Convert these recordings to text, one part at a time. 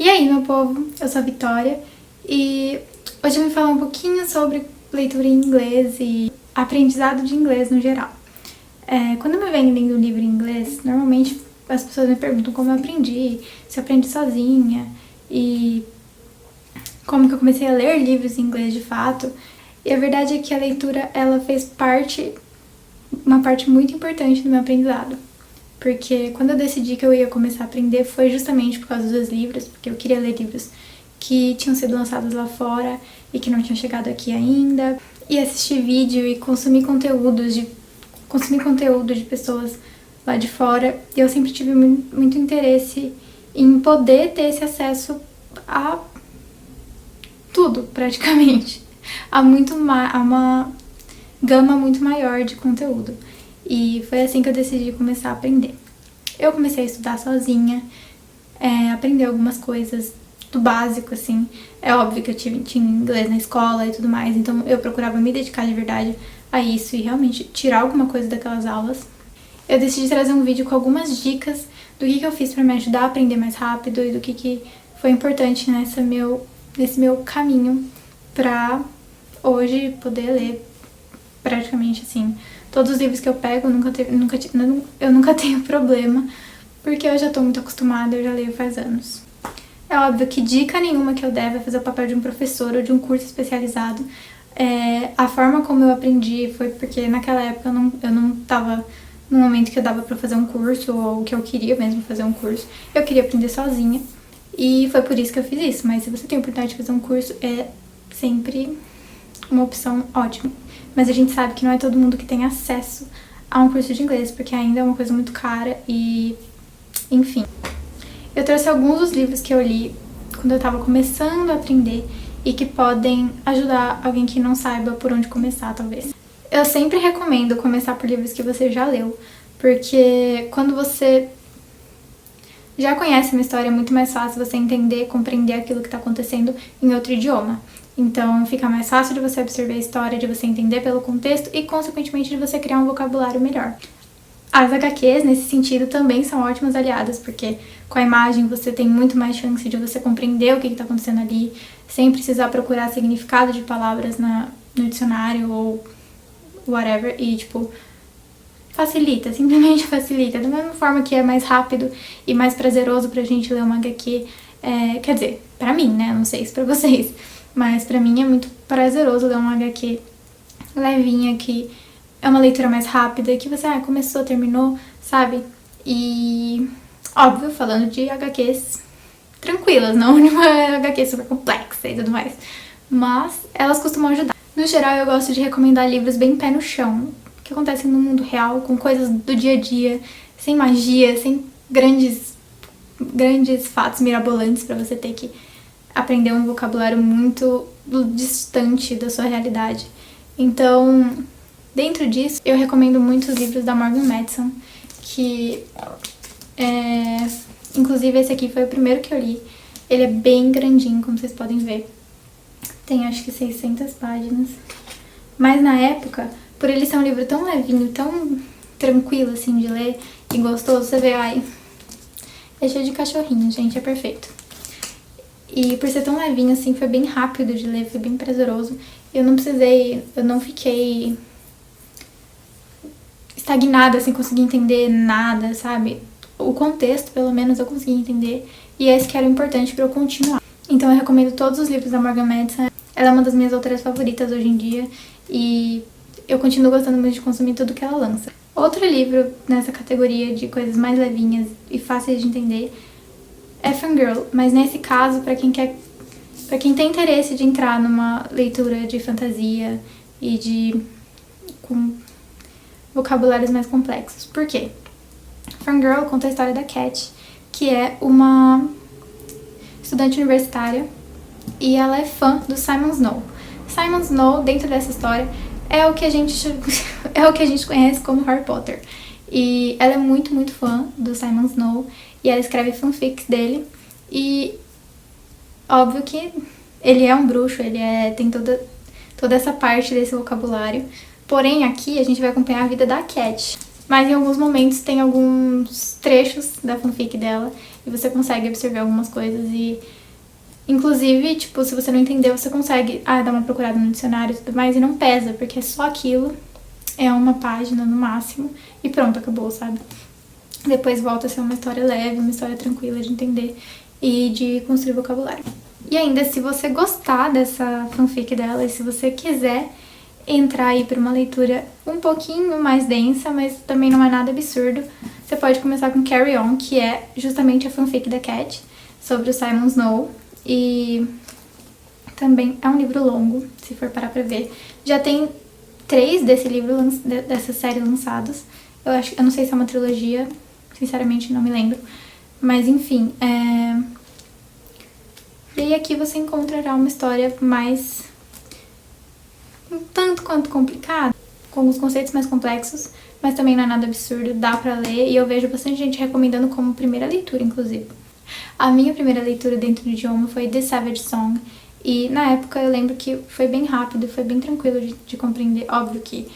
E aí, meu povo, eu sou a Vitória e hoje eu vim falar um pouquinho sobre leitura em inglês e aprendizado de inglês no geral. Quando eu me venho lendo um livro em inglês, normalmente as pessoas me perguntam como eu aprendi, se eu aprendi sozinha e como que eu comecei a ler livros em inglês de fato. E a verdade é que a leitura, ela fez uma parte muito importante do meu aprendizado. Porque quando eu decidi que eu ia começar a aprender foi justamente por causa dos livros, porque eu queria ler livros que tinham sido lançados lá fora e que não tinham chegado aqui ainda, e assistir vídeo e consumir conteúdo de pessoas lá de fora. E eu sempre tive muito interesse em poder ter esse acesso a tudo, praticamente, a uma gama muito maior de conteúdo. E foi assim que eu decidi começar a aprender. Eu comecei a estudar sozinha, aprender algumas coisas do básico, assim. É óbvio que eu tinha inglês na escola e tudo mais, então eu procurava me dedicar de verdade a isso e realmente tirar alguma coisa daquelas aulas. Eu decidi trazer um vídeo com algumas dicas do que eu fiz pra me ajudar a aprender mais rápido e do que foi importante nesse meu caminho pra hoje poder ler praticamente, assim, todos os livros que eu pego, eu nunca tenho problema, porque eu já tô muito acostumada, eu já leio faz anos. É óbvio que dica nenhuma que eu der vai fazer o papel de um professor ou de um curso especializado. A forma como eu aprendi foi porque naquela época eu não tava no momento que eu dava pra fazer um curso, ou que eu queria mesmo fazer um curso. Eu queria aprender sozinha, e foi por isso que eu fiz isso. Mas se você tem a oportunidade de fazer um curso, é sempre uma opção ótima. Mas a gente sabe que não é todo mundo que tem acesso a um curso de inglês, porque ainda é uma coisa muito cara e... enfim. Eu trouxe alguns dos livros que eu li quando eu tava começando a aprender e que podem ajudar alguém que não saiba por onde começar, talvez. Eu sempre recomendo começar por livros que você já leu, porque quando você já conhece uma história, é muito mais fácil você entender, compreender aquilo que tá acontecendo em outro idioma. Então fica mais fácil de você absorver a história, de você entender pelo contexto e, consequentemente, de você criar um vocabulário melhor. As HQs, nesse sentido, também são ótimas aliadas, porque com a imagem você tem muito mais chance de você compreender o que está acontecendo ali, sem precisar procurar significado de palavras no dicionário ou whatever, e, tipo, facilita, simplesmente facilita. Da mesma forma que é mais rápido e mais prazeroso pra gente ler uma HQ, quer dizer, pra mim, né? Não sei se pra vocês. Mas pra mim é muito prazeroso ler uma HQ levinha, que é uma leitura mais rápida, que você começou, terminou, sabe? E, óbvio, falando de HQs tranquilas, não de uma HQ super complexa e tudo mais. Mas elas costumam ajudar. No geral, eu gosto de recomendar livros bem pé no chão, que acontecem no mundo real, com coisas do dia a dia, sem magia, sem grandes fatos mirabolantes pra você ter que aprender um vocabulário muito distante da sua realidade. Então, dentro disso, eu recomendo muito os livros da Morgan Matson, que inclusive esse aqui foi o primeiro que eu li. Ele é bem grandinho, como vocês podem ver. Tem acho que 600 páginas. Mas na época, por ele ser um livro tão levinho, tão tranquilo assim de ler e gostoso, você vê, é cheio de cachorrinho, gente, é perfeito. E por ser tão levinho assim, foi bem rápido de ler, foi bem prazeroso. Eu não fiquei estagnada, sem conseguir entender nada, sabe? O contexto, pelo menos, eu consegui entender. E esse que era o importante pra eu continuar. Então eu recomendo todos os livros da Morgan Matson. Ela é uma das minhas autoras favoritas hoje em dia. E eu continuo gostando muito de consumir tudo que ela lança. Outro livro nessa categoria de coisas mais levinhas e fáceis de entender é Fangirl, mas nesse caso, pra quem tem interesse de entrar numa leitura de fantasia e com vocabulários mais complexos. Por quê? Fangirl conta a história da Cat, que é uma estudante universitária e ela é fã do Simon Snow. Simon Snow, dentro dessa história, é o que a gente conhece como Harry Potter. E ela é muito, muito fã do Simon Snow e ela escreve fanfics dele. E óbvio que ele é um bruxo, tem toda essa parte desse vocabulário. Porém, aqui a gente vai acompanhar a vida da Cat. Mas em alguns momentos tem alguns trechos da fanfic dela e você consegue absorver algumas coisas e... Inclusive, tipo, se você não entendeu, você consegue dar uma procurada no dicionário e tudo mais e não pesa, porque é só aquilo, é uma página no máximo e pronto, acabou, sabe? Depois volta a ser uma história leve, uma história tranquila de entender e de construir vocabulário. E ainda, se você gostar dessa fanfic dela e se você quiser entrar aí para uma leitura um pouquinho mais densa, mas também não é nada absurdo, você pode começar com Carry On, que é justamente a fanfic da Cat, sobre o Simon Snow. E também é um livro longo, se for parar pra ver. Já tem 3 desse livro, dessa série lançados. Eu não sei se é uma trilogia, sinceramente não me lembro. Mas enfim, E aí aqui você encontrará uma história mais... um tanto quanto complicada, com alguns conceitos mais complexos, mas também não é nada absurdo, dá pra ler. E eu vejo bastante gente recomendando como primeira leitura, inclusive. A minha primeira leitura dentro do idioma foi The Savage Song, e na época eu lembro que foi bem rápido, foi bem tranquilo de compreender. Óbvio que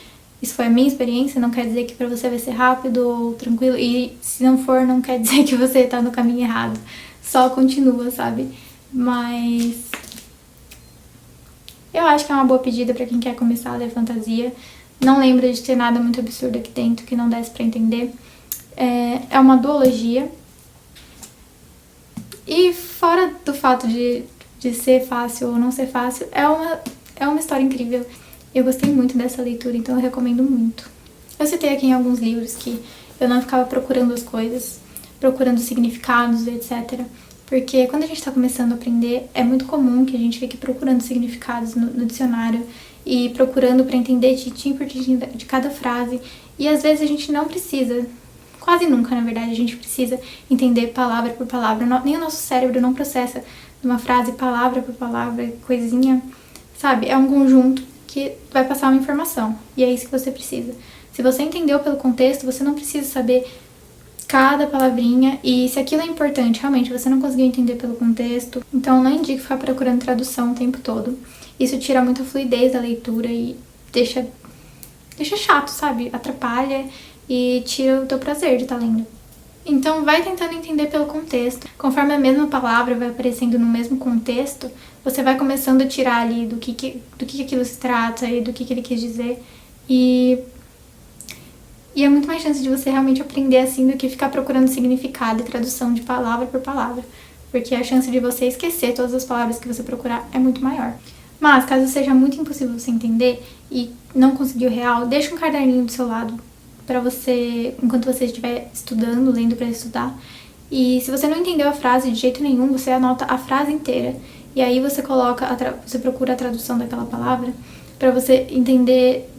isso foi a minha experiência, não quer dizer que pra você vai ser rápido ou tranquilo, e se não for, não quer dizer que você tá no caminho errado, só continua, sabe? Mas eu acho que é uma boa pedida pra quem quer começar a ler fantasia. Não lembro de ter nada muito absurdo aqui dentro que não desse pra entender. É uma duologia. E fora do fato de ser fácil ou não ser fácil, é uma história incrível. Eu gostei muito dessa leitura, então eu recomendo muito. Eu citei aqui em alguns livros que eu não ficava procurando as coisas, procurando significados, etc. Porque quando a gente tá começando a aprender, é muito comum que a gente fique procurando significados no dicionário e procurando pra entender tintim por tintim de cada frase. E às vezes a gente não precisa... Quase nunca, na verdade, a gente precisa entender palavra por palavra. Nem o nosso cérebro não processa uma frase palavra por palavra, coisinha, sabe? É um conjunto que vai passar uma informação. E é isso que você precisa. Se você entendeu pelo contexto, você não precisa saber cada palavrinha. E se aquilo é importante, realmente, você não conseguiu entender pelo contexto, então não indico ficar procurando tradução o tempo todo. Isso tira muito a fluidez da leitura e deixa chato, sabe? Atrapalha e tira o teu prazer de estar lendo. Então vai tentando entender pelo contexto. Conforme a mesma palavra vai aparecendo no mesmo contexto, você vai começando a tirar ali do que aquilo se trata e do que ele quis dizer. E é muito mais chance de você realmente aprender assim do que ficar procurando significado e tradução de palavra por palavra. Porque a chance de você esquecer todas as palavras que você procurar é muito maior. Mas, caso seja muito impossível você entender e não conseguir o real, deixa um caderninho do seu lado pra você, enquanto você estiver estudando, lendo pra estudar. E se você não entendeu a frase de jeito nenhum, você anota a frase inteira. E aí você você procura a tradução daquela palavra pra você entender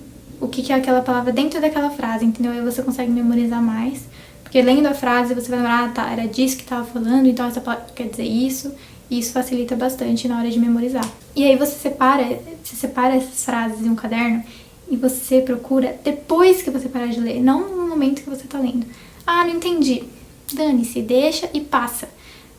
o que é aquela palavra dentro daquela frase, entendeu? Aí você consegue memorizar mais. Porque lendo a frase, você vai lembrar, tá, era disso que tava falando, então essa palavra quer dizer isso. E isso facilita bastante na hora de memorizar. E aí você separa essas frases em um caderno e você procura depois que você parar de ler, não no momento que você tá lendo. Ah, não entendi. Dane-se, deixa e passa.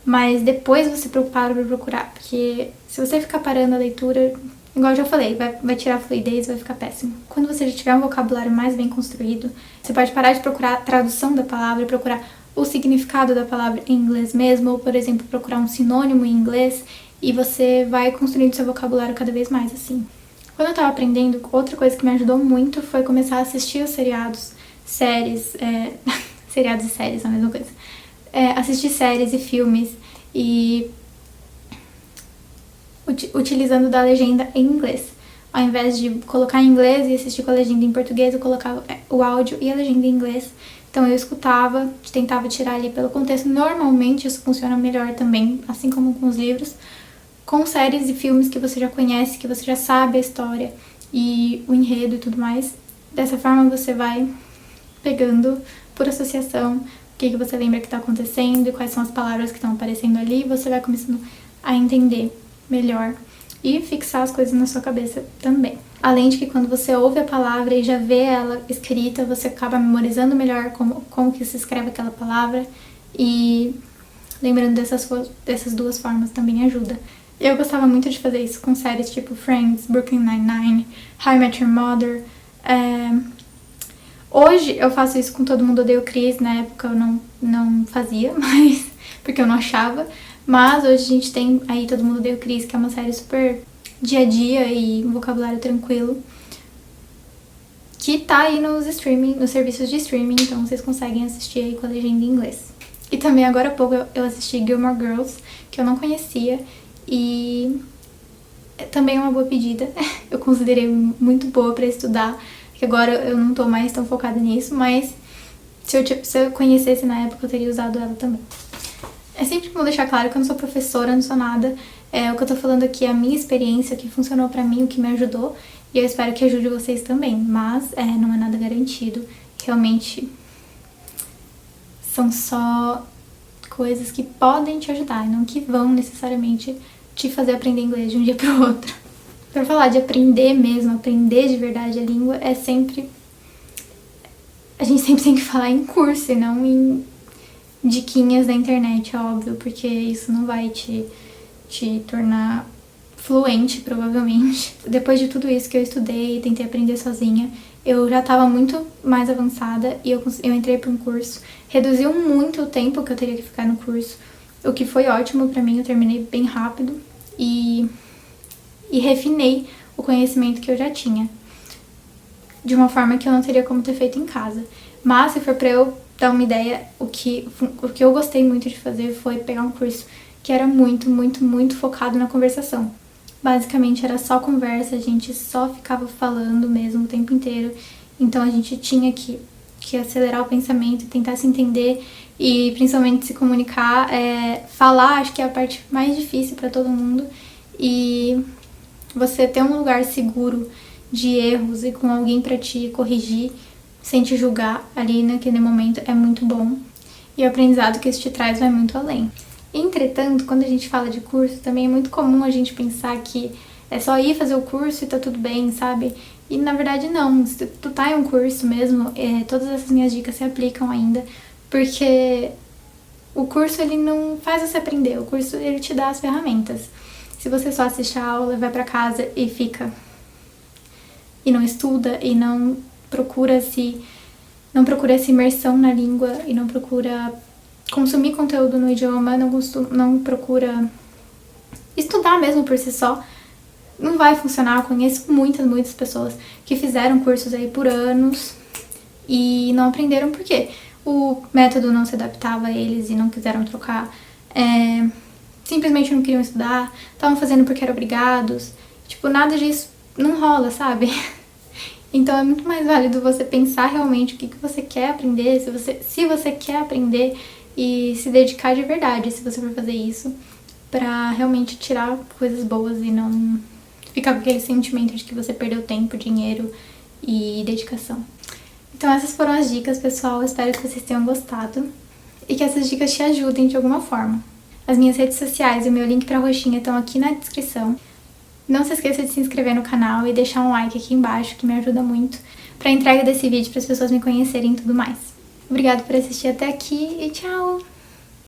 Mas depois você para pra procurar, porque se você ficar parando a leitura, igual eu já falei, vai tirar a fluidez, vai ficar péssimo. Quando você já tiver um vocabulário mais bem construído, você pode parar de procurar a tradução da palavra e procurar o significado da palavra em inglês mesmo, ou, por exemplo, procurar um sinônimo em inglês, e você vai construindo seu vocabulário cada vez mais assim. Quando eu tava aprendendo, outra coisa que me ajudou muito foi começar a assistir os séries, seriados e séries, é a mesma coisa. Assistir séries e filmes e utilizando da legenda em inglês. Ao invés de colocar em inglês e assistir com a legenda em português, eu colocava o áudio e a legenda em inglês. Então eu escutava, tentava tirar ali pelo contexto. Normalmente isso funciona melhor também, assim como com os livros, com séries e filmes que você já conhece, que você já sabe a história e o enredo e tudo mais. Dessa forma você vai pegando por associação o que você lembra que está acontecendo e quais são as palavras que estão aparecendo ali, e você vai começando a entender melhor e fixar as coisas na sua cabeça também. Além de que quando você ouve a palavra e já vê ela escrita, você acaba memorizando melhor como que se escreve aquela palavra, e lembrando dessas duas formas também ajuda. Eu gostava muito de fazer isso com séries tipo Friends, Brooklyn Nine-Nine, How I Met Your Mother, Hoje eu faço isso com Todo Mundo Odeia o Chris, na época eu não fazia, mas porque eu não achava. Mas hoje a gente tem aí Todo Mundo Odeia o Chris, que é uma série super dia a dia e um vocabulário tranquilo, que tá aí nos serviços de streaming, então vocês conseguem assistir aí com a legenda em inglês. E também agora há pouco eu assisti Gilmore Girls, que eu não conhecia, e também é uma boa pedida. Eu considerei muito boa pra estudar, que agora eu não tô mais tão focada nisso, mas se eu conhecesse na época eu teria usado ela também. É sempre bom deixar claro que eu não sou professora, não sou nada. O que eu tô falando aqui é a minha experiência, o que funcionou pra mim, o que me ajudou, e eu espero que ajude vocês também, mas não é nada garantido. Realmente são só coisas que podem te ajudar, e não que vão necessariamente te fazer aprender inglês de um dia pro outro. Pra falar de aprender mesmo, aprender de verdade a língua, a gente sempre tem que falar em curso e não em diquinhas da internet, óbvio, porque isso não vai te tornar fluente, provavelmente. Depois de tudo isso que eu estudei e tentei aprender sozinha, eu já estava muito mais avançada e eu entrei para um curso. Reduziu muito o tempo que eu teria que ficar no curso, o que foi ótimo pra mim, eu terminei bem rápido e refinei o conhecimento que eu já tinha, de uma forma que eu não teria como ter feito em casa. Mas se for pra eu dar uma ideia, o que eu gostei muito de fazer foi pegar um curso que era muito, muito, muito focado na conversação. Basicamente era só conversa, a gente só ficava falando mesmo o tempo inteiro, então a gente tinha que acelerar o pensamento e tentar se entender e principalmente se comunicar. Falar acho que é a parte mais difícil pra todo mundo, e você ter um lugar seguro de erros e com alguém pra te corrigir sem te julgar ali naquele momento é muito bom. E o aprendizado que isso te traz vai muito além. Entretanto, quando a gente fala de curso, também é muito comum a gente pensar que é só ir fazer o curso e tá tudo bem, sabe? E na verdade não, se tu tá em um curso mesmo, todas essas minhas dicas se aplicam ainda, porque o curso ele não faz você aprender, o curso ele te dá as ferramentas. Se você só assiste a aula, vai pra casa e fica e não estuda e não procura essa imersão na língua e não procura consumir conteúdo no idioma, não procura estudar mesmo por si só, não vai funcionar. Eu conheço muitas pessoas que fizeram cursos aí por anos e não aprenderam porque o método não se adaptava a eles e não quiseram trocar, simplesmente não queriam estudar, estavam fazendo porque eram obrigados, tipo, nada disso não rola, sabe? Então é muito mais válido você pensar realmente o que você quer aprender, se você quer aprender e se dedicar de verdade, se você for fazer isso, pra realmente tirar coisas boas e não ficar com aquele sentimento de que você perdeu tempo, dinheiro e dedicação. Então essas foram as dicas, pessoal, espero que vocês tenham gostado e que essas dicas te ajudem de alguma forma. As minhas redes sociais e o meu link pra roxinha estão aqui na descrição. Não se esqueça de se inscrever no canal e deixar um like aqui embaixo, que me ajuda muito pra entrega desse vídeo, para as pessoas me conhecerem e tudo mais. Obrigada por assistir até aqui e tchau!